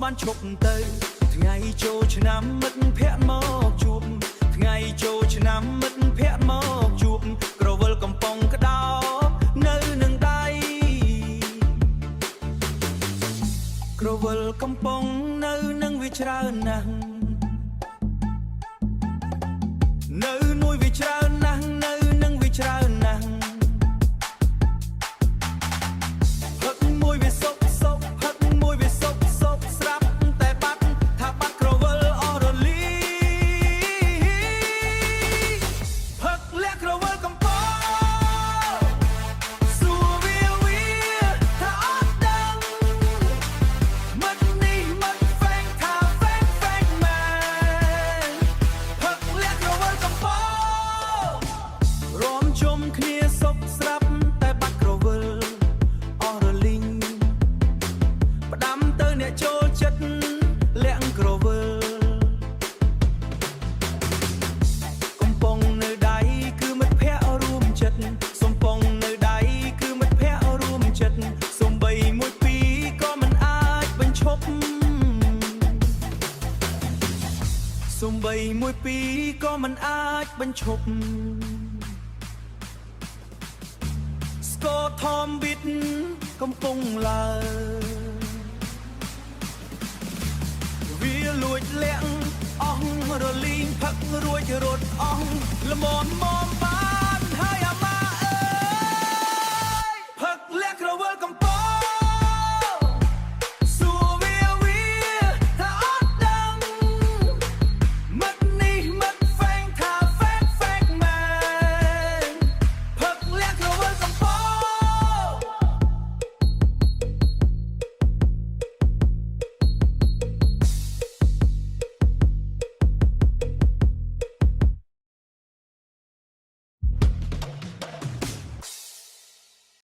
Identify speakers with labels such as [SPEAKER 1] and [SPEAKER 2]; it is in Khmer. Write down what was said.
[SPEAKER 1] បានឈប់ទៅថ្ងៃចូលឆ្នាំមិត្តភ័ក្តិមកជួបថ្ងៃចូលឆ្នាំមិត្តភ័ក្តិមកជួបក្រវិលកំប៉ុងក្តោបនៅនឹងដៃក្រវិលកំប៉ុងនៅនឹងវាច្រើនណាស់នៅមួយវាច្រើនណាស់នៅនឹងវាច្រើនណាស់ផឹកមួយវាសុកសុកផឹកមួយវាសុកសុកស្រាប់តែបាត់ថាបាត់ក្រវិលអស់រលីផឹកលាក់ក្រវិលកំប៉ុងសួរវាថាអត់ដឹងមិត្តនេះមិត្តហ្វេងថាហ្វេងមែនផឹកលាក់ក្រវិលកំប៉ុងរំជុំគ្នាសុកស្រាប់តែបាត់ក្រវិលអស់រលីងផ្ដាំទៅអ្នកចូលចិត្តលាក់ក្រវិលកំប៉ុងនៅដៃគឺមិត្តភ័ក្តិរួមចិត្តសំប៉ុងនៅដៃគឺមិត្តភ័ក្តិរួមចិត្តសំបីមួយពីរក៏មិនអាចបញ្ឈប់សំបីមួយពីរក៏មិនអាចបញ្ឈប់ស្គរធំប៊ីតកំពុងឡើវាលួចលាក់អស់រលីងផឹករួចរត់អស់ល្មមបានហើយអាម៉ា